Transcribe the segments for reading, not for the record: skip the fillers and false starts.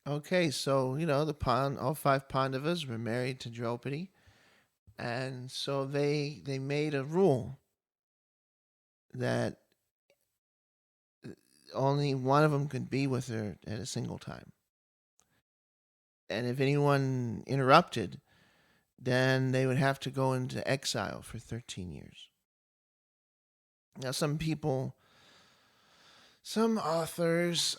Okay, so all five Pandavas were married to Draupadi, and so they made a rule that only one of them could be with her at a single time, and if anyone interrupted, then they would have to go into exile for 13 years. Now, some authors,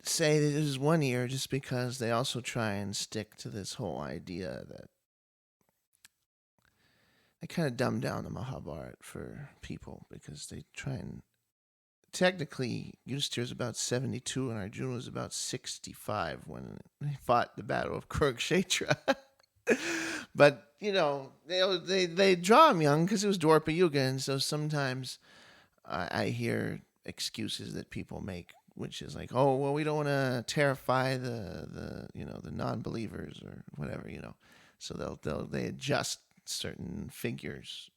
say that it was 1 year just because they also try and stick to this whole idea that they kind of dumb down the Mahabharata for people because they try and technically Yudhishthira is about 72 and Arjuna was about 65 when they fought the Battle of Kurukshetra. But they draw him young because it was Dwarka Yuga, and so sometimes I hear excuses that people make, which is like, oh well, we don't want to terrify the non-believers or whatever, so they adjust certain figures,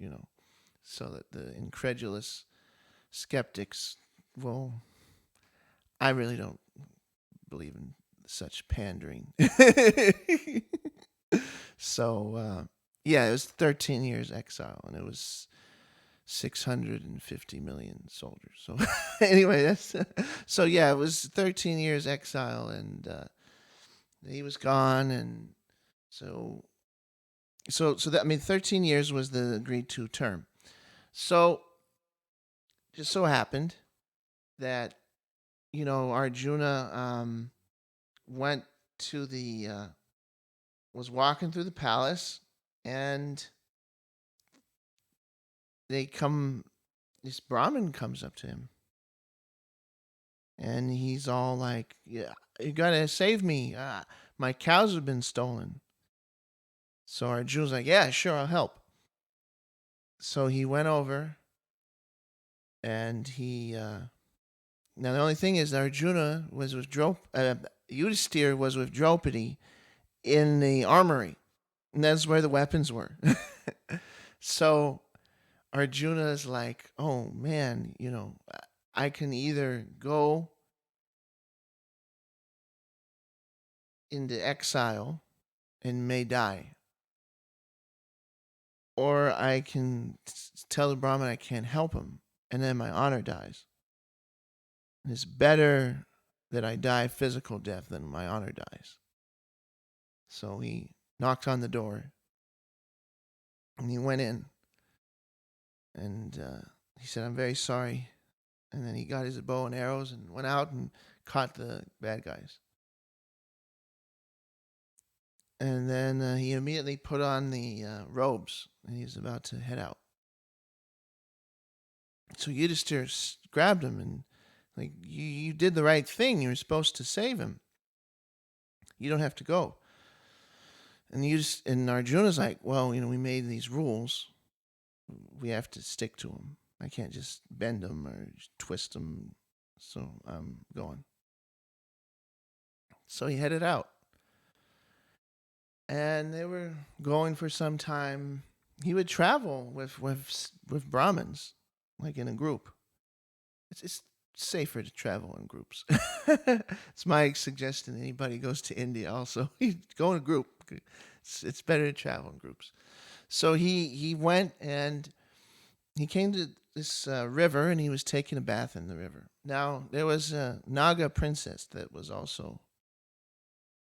so that the incredulous skeptics, well, I really don't believe in such pandering. So, yeah, it was 13 years exile, and it was 650 million soldiers. So, anyway, so yeah, it was 13 years exile, and he was gone, and so, that 13 years was the agreed to term. So, just so happened that Arjuna went to the was walking through the palace, and they come this Brahmin comes up to him, and he's all like, yeah, you gotta save me, my cows have been stolen. So Arjuna's like, yeah, sure, I'll help. So he went over, and he now the only thing is Arjuna was with Yudhishthira was with Draupadi in the armory, and that's where the weapons were. So Arjuna is like, oh man, I can either go into exile and may die, or I can tell the Brahmin I can't help him, and then my honor dies. And it's better that I die physical death than my honor dies. So he knocked on the door, and he went in, and he said, I'm very sorry. And then he got his bow and arrows and went out and caught the bad guys. And then he immediately put on the robes, and he was about to head out. So Yudhishthira grabbed him and like, you did the right thing. You were supposed to save him. You don't have to go. And Arjuna's like, well, we made these rules. We have to stick to them. I can't just bend them or twist them. So I'm going. So he headed out. And they were going for some time. He would travel with Brahmins, like in a group. It's safer to travel in groups. It's my suggestion. Anybody goes to India, also go in a group. It's better to travel in groups. So he went, and he came to this river, and he was taking a bath in the river. Now there was a Naga princess that was also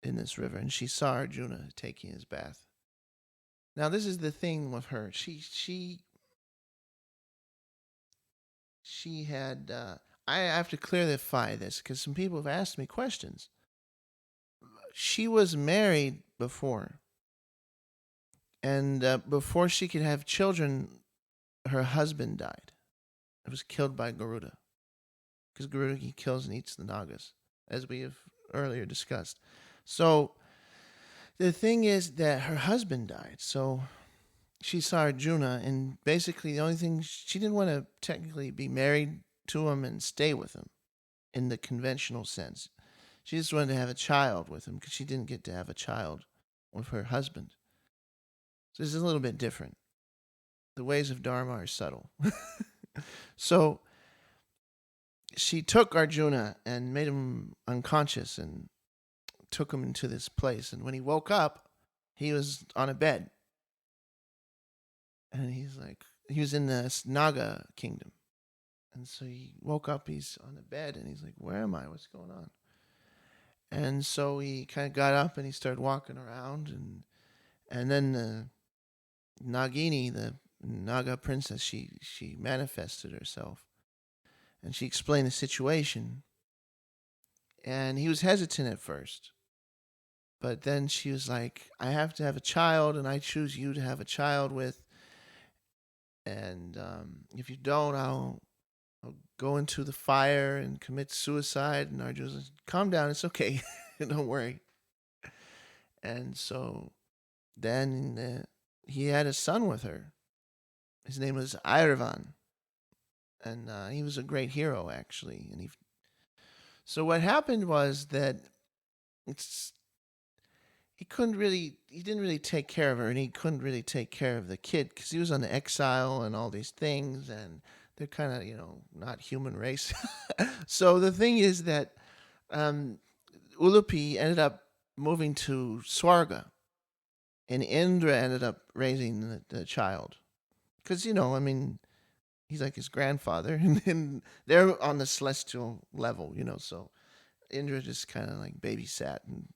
in this river, and she saw Arjuna taking his bath. Now this is the thing with her. She had. I have to clarify this because some people have asked me questions. She was married before, and before she could have children, her husband died. It was killed by Garuda, because Garuda, he kills and eats the Nagas, as we have earlier discussed. So the thing is that her husband died. So she saw Arjuna, and basically the only thing, she didn't want to technically be married to him and stay with him in the conventional sense. She just wanted to have a child with him because she didn't get to have a child with her husband. So this is a little bit different. The ways of Dharma are subtle. So she took Arjuna and made him unconscious and took him into this place. And when he woke up, he was on a bed. And he's like, he was in the Naga kingdom. And so he woke up, he's on the bed, and he's like, where am I? What's going on? And so he kind of got up and he started walking around. And then the Nagini, the Naga princess, she manifested herself. And she explained the situation. And he was hesitant at first. But then she was like, I have to have a child, and I choose you to have a child with. And if you don't, I'll go into the fire and commit suicide. And Arjuna says, calm down, it's okay. Don't worry. And so then he had a son with her. His name was Airavan. And he was a great hero, actually. And so what happened was that he didn't really take care of her, and he couldn't really take care of the kid because he was on the exile and all these things, and they're kind of, not human race. So the thing is that Ulupi ended up moving to Swarga, and Indra ended up raising the child. Because, he's like his grandfather, and they're on the celestial level, so Indra just kind of like babysat and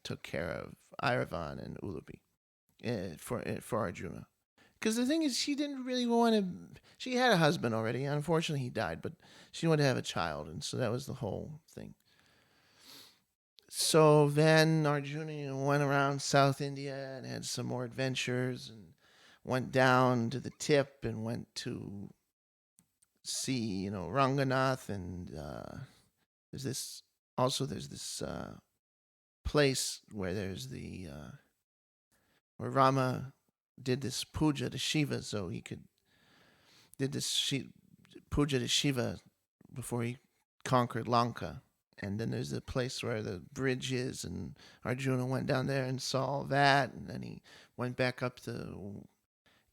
took care of Airavan and Ulupi for Arjuna. Because the thing is, she didn't really want to. She had a husband already. Unfortunately, he died, but she wanted to have a child, and so that was the whole thing. So then Arjuna went around South India and had some more adventures, and went down to the tip and went to see, Ranganath, and there's this place where there's where Rama did this puja to Shiva, so he did this puja to Shiva before he conquered Lanka. And then there's a place where the bridge is, and Arjuna went down there and saw all that, and then he went back up the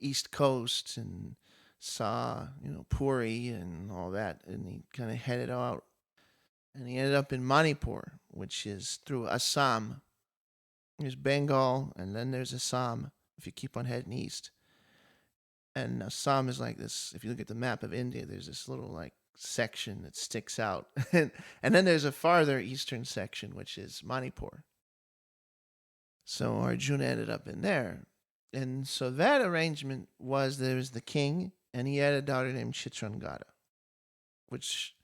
East Coast and saw, Puri and all that, and he kind of headed out, and he ended up in Manipur, which is through Assam. There's Bengal, and then there's Assam if you keep on heading east. And Assam is like this. If you look at the map of India, there's this little like section that sticks out. And then there's a farther eastern section, which is Manipur. So Arjuna ended up in there. And so that arrangement was there was the king, and he had a daughter named Chitrangada, which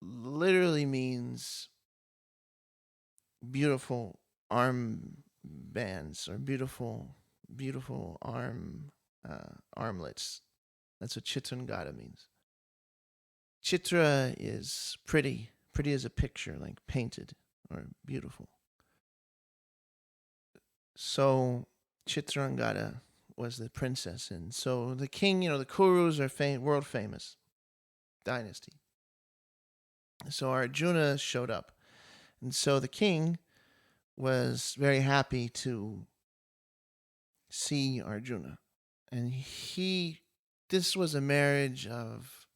literally means beautiful armbands, or beautiful armlets. That's what Chitrangada means. Chitra is pretty as a picture, like painted or beautiful. So Chitrangada was the princess, and so the king, the Kurus are world famous dynasty. So Arjuna showed up, and so the king was very happy to see Arjuna, and this was a marriage of,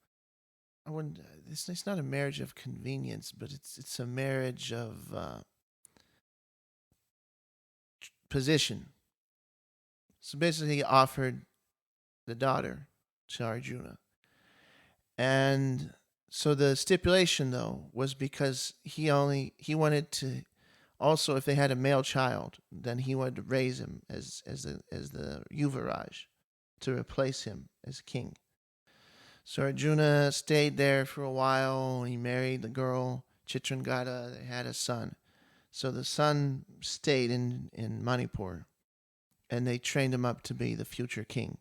I wouldn't. It's not a marriage of convenience, but it's a marriage of position. So basically, he offered the daughter to Arjuna, and so the stipulation though was because he wanted to also, if they had a male child, then he wanted to raise him as the Yuvaraj to replace him as king. So Arjuna stayed there for a while. He married the girl Chitrangada. They had a son. So the son stayed in Manipur, and they trained him up to be the future king.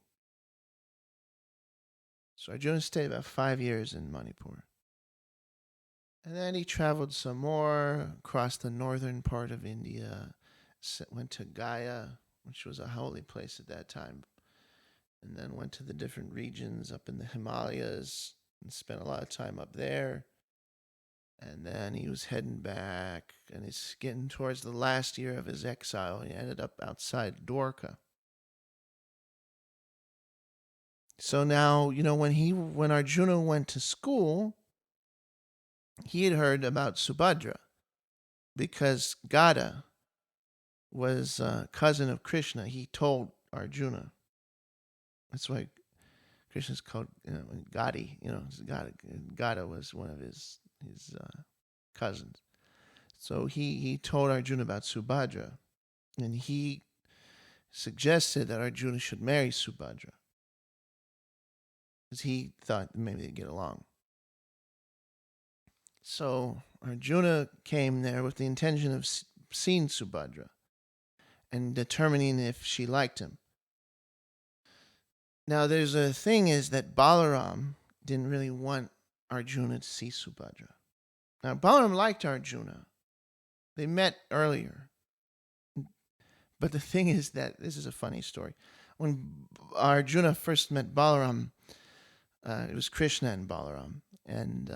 So Arjuna stayed about 5 years in Manipur. And then he traveled some more across the northern part of India, went to Gaya, which was a holy place at that time, and then went to the different regions up in the Himalayas and spent a lot of time up there. And then he was heading back, and he's getting towards the last year of his exile. He ended up outside Dwarka. So now, when Arjuna went to school, he had heard about Subhadra, because Katha was a cousin of Krishna, he told Arjuna. That's why Krishna's called, Gadi. Katha was one of his cousins. So he told Arjuna about Subhadra, and he suggested that Arjuna should marry Subhadra because he thought maybe they'd get along. So Arjuna came there with the intention of seeing Subhadra and determining if she liked him. Now, there's a thing is that Balaram didn't really want Arjuna to see Subhadra. Now, Balaram liked Arjuna. They met earlier. But the thing is that this is a funny story. When Arjuna first met Balaram, it was Krishna and Balaram. And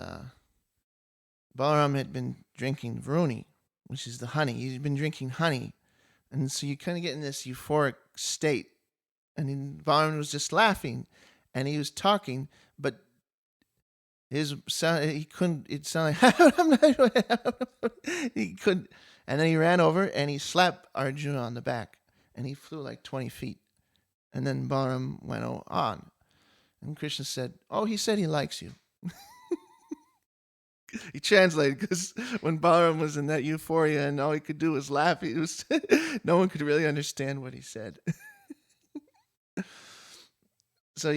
Balaram had been drinking Varuni, which is the honey. He'd been drinking honey. And so you kind of get in this euphoric state. And Balaram was just laughing. And he was talking, but his sound, he couldn't, it sounded like, he couldn't. And then he ran over and he slapped Arjuna on the back. And he flew like 20 feet. And then Balaram went on. And Krishna said, "Oh, he said he likes you." He translated because when Balaram was in that euphoria and all he could do was laugh, no one could really understand what he said. So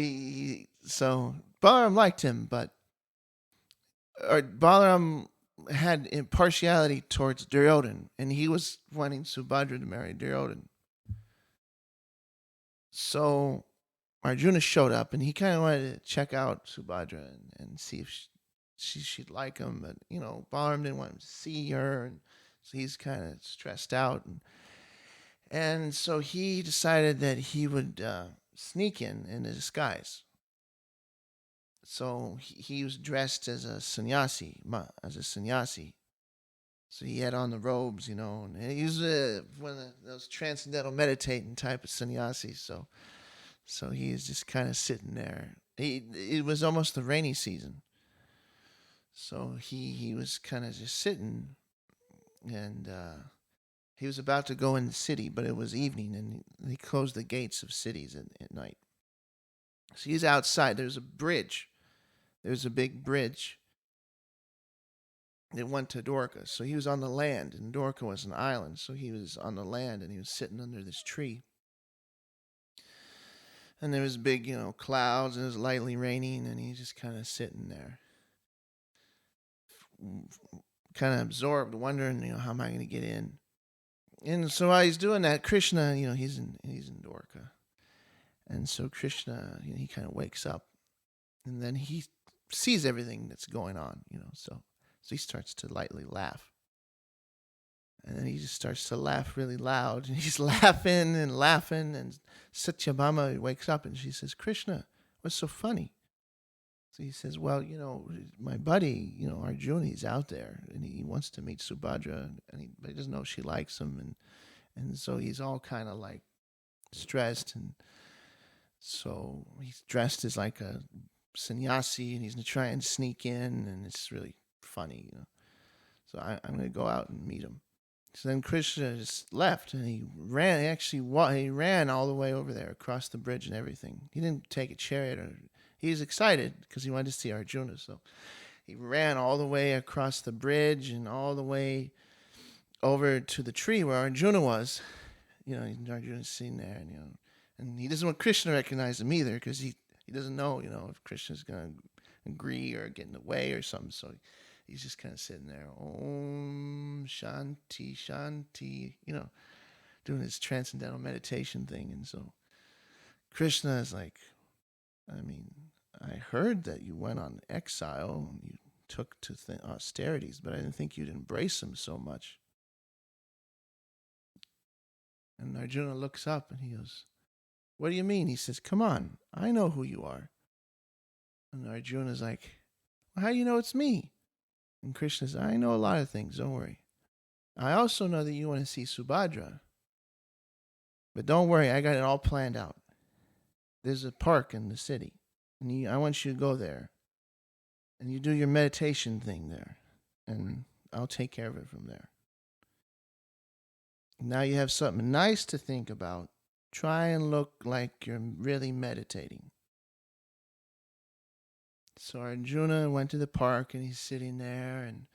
Balaram liked him, but Balaram had impartiality towards Duryodhan, and he was wanting Subhadra to marry Duryodhan. So Arjuna showed up, and he kind of wanted to check out Subhadra and see if she'd like him, but Balaram didn't want him to see her, and so he's kind of stressed out, and so he decided that he would sneak in a disguise. So he was dressed as a sannyasi. So he had on the robes, and he was one of those transcendental meditating type of sannyasis. So he was just kind of sitting there. It was almost the rainy season. So he was kind of just sitting, and he was about to go in the city, but it was evening, and he closed the gates of cities at night. So he's outside. There's a bridge. There's a big bridge that went to Dwarka. So he was on the land, and Dwarka was an island. So he was on the land, and he was sitting under this tree. And there was big, clouds, and it was lightly raining, and he's just kind of sitting there, kind of absorbed, wondering, how am I going to get in? And so while he's doing that, Krishna, he's in Dwarka. And so Krishna, he kind of wakes up, and then he sees everything that's going on, so he starts to lightly laugh. And then he just starts to laugh really loud, and he's laughing, and Satyabhama wakes up, and she says, "Krishna, what's so funny?" So he says, "Well, my buddy, Arjuna, he's out there, and he wants to meet Subhadra, but he doesn't know if she likes him, and so he's all kind of like stressed, and so he's dressed as like a sannyasi, and he's going to try and sneak in, and it's really funny, So I'm going to go out and meet him." So then Krishna just left, and he ran. He ran all the way over there, across the bridge and everything. He didn't take a chariot. He was excited because he wanted to see Arjuna. So he ran all the way across the bridge and all the way over to the tree where Arjuna was. Arjuna's sitting there, and he doesn't want Krishna to recognize him either because he doesn't know, if Krishna's going to agree or get in the way or something. So he's just kind of sitting there, Om Shanti Shanti, doing his transcendental meditation thing. And so Krishna is like, I heard that you went on exile and you took to austerities, but I didn't think you'd embrace them so much. And Arjuna looks up and he goes, "What do you mean?" He says, "Come on, I know who you are." And Arjuna's like, "Well, how do you know it's me?" And Krishna says, "I know a lot of things, don't worry. I also know that you want to see Subhadra. But don't worry, I got it all planned out. There's a park in the city, and I want you to go there. And you do your meditation thing there, and I'll take care of it from there." Now you have something nice to think about. Try and look like you're really meditating. So Arjuna went to the park and he's sitting there and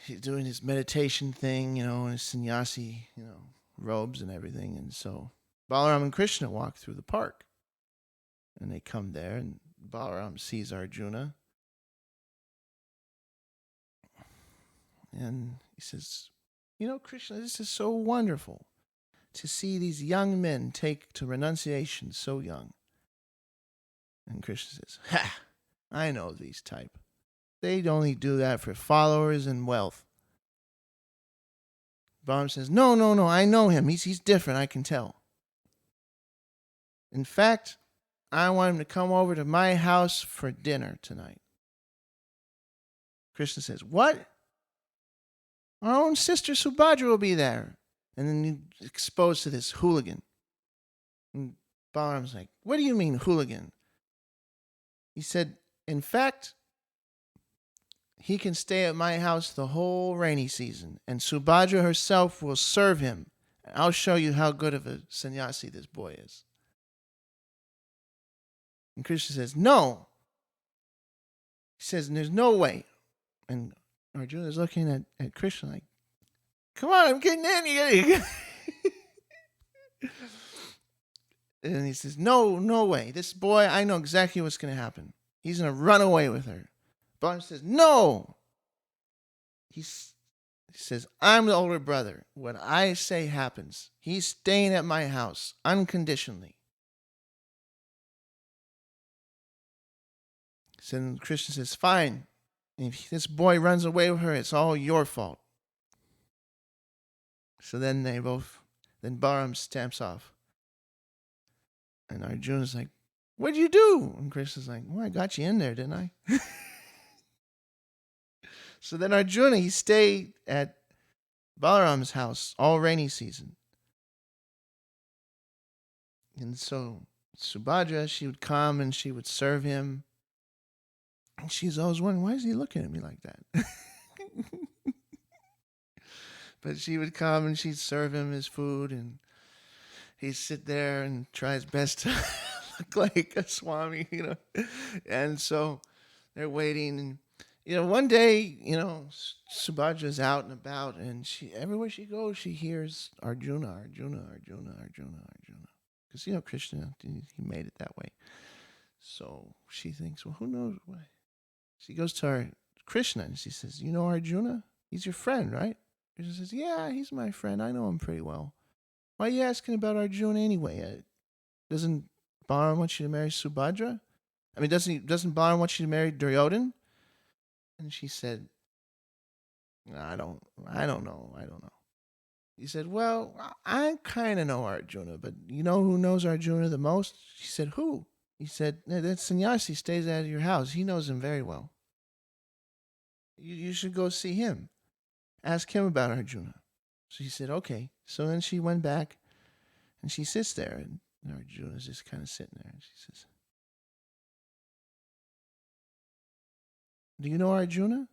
he's doing his meditation thing, in his sannyasi, robes and everything. And so Balaram and Krishna walk through the park and they come there and Balaram sees Arjuna and he says, Krishna, this is so wonderful to see these young men take to renunciation so young. And Krishna says, ha, I know these type. They'd only do that for followers and wealth. Balaram says, no, I know him. He's different, I can tell. In fact, I want him to come over to my house for dinner tonight. Krishna says, what? Our own sister Subhadra will be there. And then he's exposed to this hooligan. And Balaram's like, what do you mean hooligan? He said, in fact, he can stay at my house the whole rainy season, and Subhadra herself will serve him. I'll show you how good of a sannyasi this boy is. And Krishna says, no. He says, there's no way. And Arjuna is looking at Krishna like, come on, I'm getting in. And he says, no way. This boy, I know exactly what's going to happen. He's going to run away with her. Balaram says, no. He says, I'm the older brother. What I say happens. He's staying at my house unconditionally. So Krishna says, fine. If this boy runs away with her, it's all your fault. So then Balaram stamps off. And Arjuna's like, what'd you do? And Krishna's like, well, I got you in there, didn't I? So then Arjuna, he stayed at Balaram's house all rainy season. And so Subhadra, she would come and she would serve him. And she's always wondering, why is he looking at me like that? But she would come and she'd serve him his food and he'd sit there and try his best to look like a swami, And so they're waiting and, one day, Subhadra's out and about and everywhere she goes, she hears Arjuna. Because, Krishna, he made it that way. So she thinks, well, who knows why? She goes to Krishna and she says, you know Arjuna? He's your friend, right? Krishna says, yeah, he's my friend. I know him pretty well. Why are you asking about Arjuna anyway? Doesn't Balaram want you to marry Subhadra? I mean, doesn't Balaram want you to marry Duryodhan? And she said, I don't know. He said, well, I kind of know Arjuna, but you know who knows Arjuna the most? She said, who? He said, that sannyasi stays at your house. He knows him very well. You should go see him. Ask him about Arjuna. So he said, okay. So then she went back and she sits there and Arjuna's just kind of sitting there. And she says, do you know Arjuna?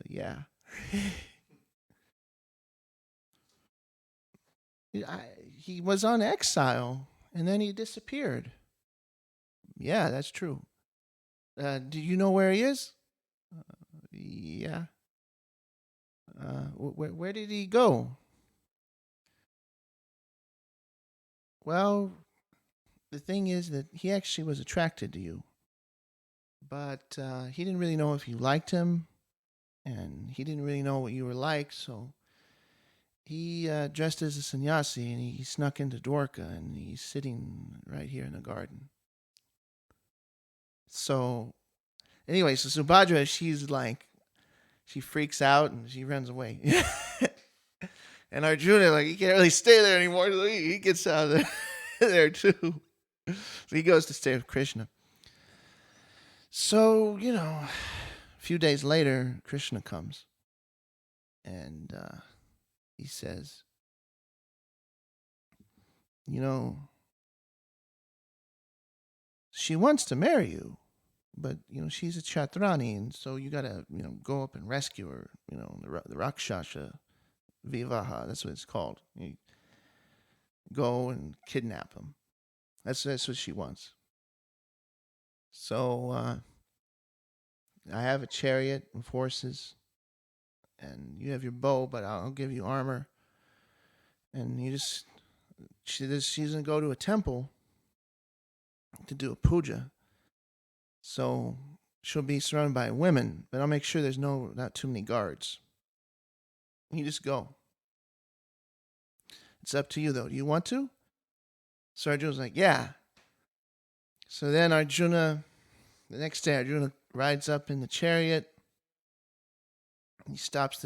Yeah. He was on exile and then he disappeared. Yeah, that's true. Do you know where he is? Yeah. Where did he go? Well, the thing is that he actually was attracted to you. But he didn't really know if you liked him. And he didn't really know what you were like. So he dressed as a sannyasi and he snuck into Dwarka and he's sitting right here in the garden. So anyway, so Subhadra, she freaks out and she runs away. And Arjuna, he can't really stay there anymore. So he gets out of there too. So he goes to stay with Krishna. So, a few days later, Krishna comes. And he says, she wants to marry you. But, she's a Chatrani, and so you got to, go up and rescue her, the Rakshasa vivaha. That's what it's called. You go and kidnap him. That's what she wants. So I have a chariot with horses, and you have your bow, but I'll give you armor. And she's gonna go to a temple to do a puja. So she'll be surrounded by women, but I'll make sure there's not too many guards. You just go. It's up to you, though. Do you want to? So Arjuna's like, yeah. So then the next day, Arjuna rides up in the chariot. He stops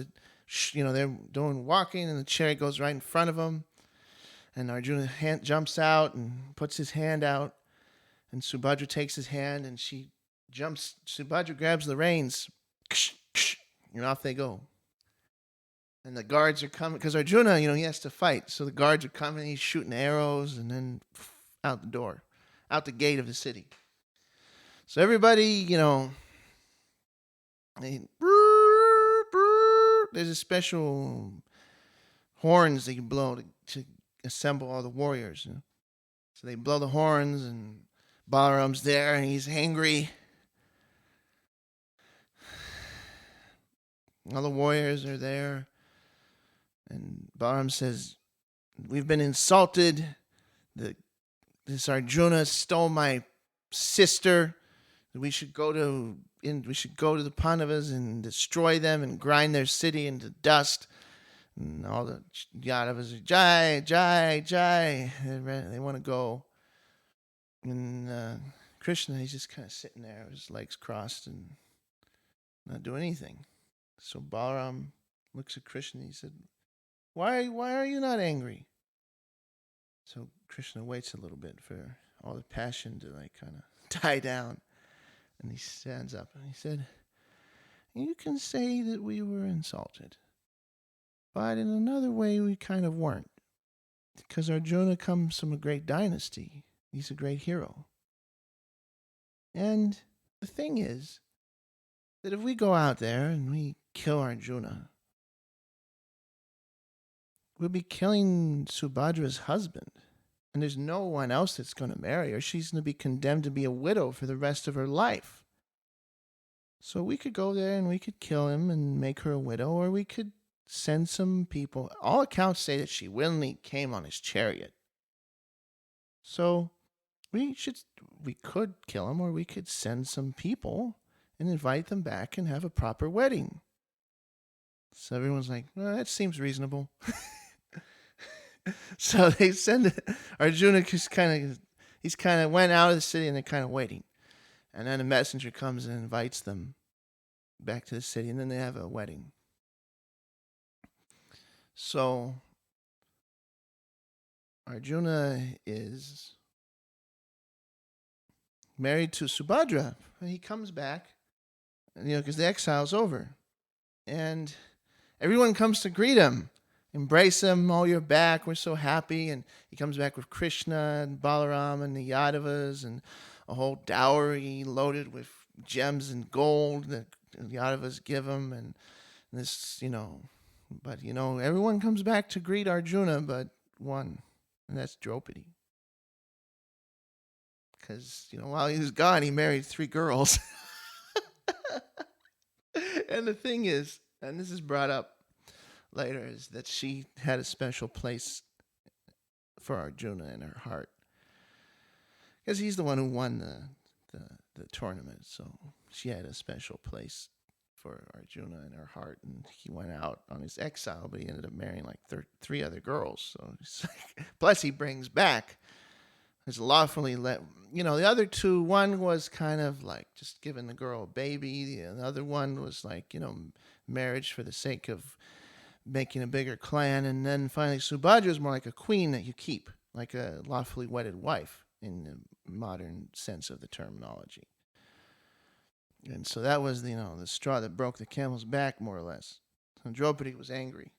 they're doing walking, and the chariot goes right in front of him. And Arjuna jumps out and puts his hand out. And Subhadra takes his hand, and she jumps. Subhadra grabs the reins. And off they go. And the guards are coming, because Arjuna, he has to fight. So the guards are coming, he's shooting arrows, and then out the door, out the gate of the city. So everybody, there's a special horns that you blow to assemble all the warriors. So they blow the horns, and Balaram's there, and he's angry. All the warriors are there. And Balaram says, we've been insulted. This Arjuna stole my sister. We should go to the Pandavas and destroy them and grind their city into dust. And all the Yadavas are Jai, Jai, Jai. They want to go. And Krishna, he's just kind of sitting there with his legs crossed and not doing anything. So Balaram looks at Krishna and he said, Why are you not angry? So Krishna waits a little bit for all the passion to kind of die down. And he stands up and he said, you can say that we were insulted. But in another way, we kind of weren't. Because Arjuna comes from a great dynasty. He's a great hero. And the thing is that if we go out there and we kill Arjuna, we'll be killing Subhadra's husband. And there's no one else that's going to marry her. She's going to be condemned to be a widow for the rest of her life. So we could go there and we could kill him and make her a widow, or we could send some people. All accounts say that she willingly came on his chariot. So we could kill him, or we could send some people and invite them back and have a proper wedding. So everyone's like, well, that seems reasonable. So they send Arjuna. He's kind of went out of the city and they're kind of waiting, and then a messenger comes and invites them back to the city, and then they have a wedding. So Arjuna is married to Subhadra, and he comes back, because the exile's over, and everyone comes to greet him. Embrace him, oh, you're back, we're so happy. And he comes back with Krishna and Balaram and the Yadavas and a whole dowry loaded with gems and gold that the Yadavas give him. And this, but everyone comes back to greet Arjuna but one, and that's Draupadi. Because, while he was gone, he married 3 girls. And the thing is, and this is brought up later, is that she had a special place for Arjuna in her heart, because he's the one who won the tournament. So she had a special place for Arjuna in her heart, and he went out on his exile, but he ended up marrying like 3 other girls. So it's like, plus he brings back his lawfully the other 2. One was kind of like just giving the girl a baby. The other one was like marriage for the sake of making a bigger clan. And then finally Subhadra is more like a queen that you keep, like a lawfully wedded wife in the modern sense of the terminology. And so that was the straw that broke the camel's back, more or less. And Draupadi was angry.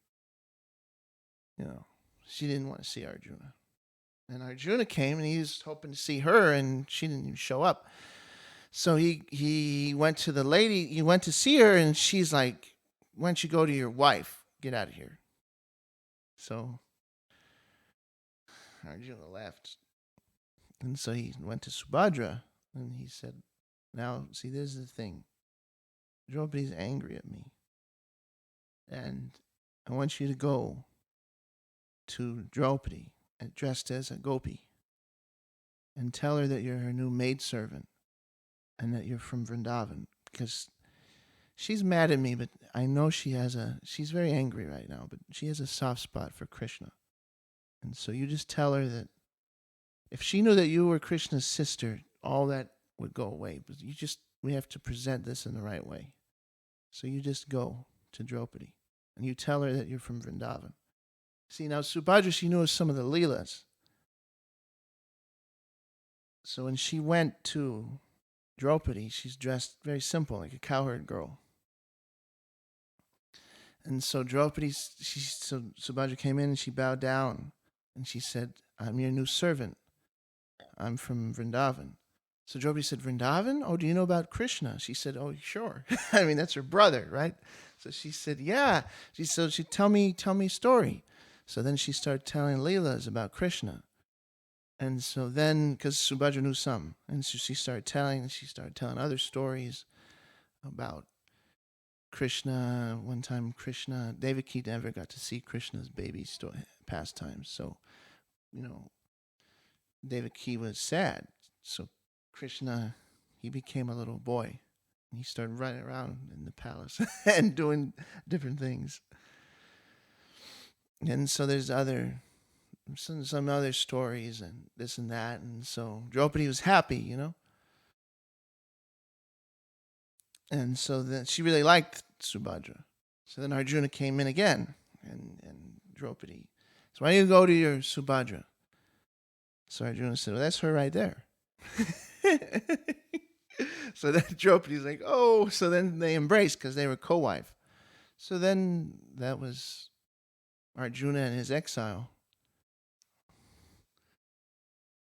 She didn't want to see Arjuna. And Arjuna came, and he was hoping to see her, and she didn't even show up. So he went to the lady. He went to see her, and she's like, why don't you go to your wife? Get out of here. So Arjuna left. And so he went to Subhadra and he said, now, see, this is the thing. Draupadi's angry at me. And I want you to go to Draupadi, dressed as a gopi, and tell her that you're her new maidservant and that you're from Vrindavan. Because she's mad at me, but I know she's very angry right now, but she has a soft spot for Krishna. And so you just tell her that if she knew that you were Krishna's sister, all that would go away. But we have to present this in the right way. So you just go to Draupadi and you tell her that you're from Vrindavan. See, now Subhadra, she knew some of the Leelas. So when she went to Draupadi, she's dressed very simple, like a cowherd girl. And so Subhadra came in and she bowed down and she said, I'm your new servant. I'm from Vrindavan. So Draupadi said, Vrindavan? Oh, do you know about Krishna? She said, oh, sure. I mean, that's her brother, right? So she said, yeah. She said, tell me a story. So then she started telling Leelas about Krishna. And so then, because Subhadra knew some, and so she started telling other stories about Krishna. One time Devaki never got to see Krishna's baby pastimes. So, Devaki was sad. So Krishna, he became a little boy. And he started running around in the palace and doing different things. And so there's some other stories and this and that. And so Draupadi was happy, And so then she really liked Subhadra. So then Arjuna came in again and Draupadi. So why don't you go to your Subhadra? So Arjuna said, well, that's her right there. So then Draupadi's like, oh, so then they embraced because they were co-wife. So then that was Arjuna in his exile.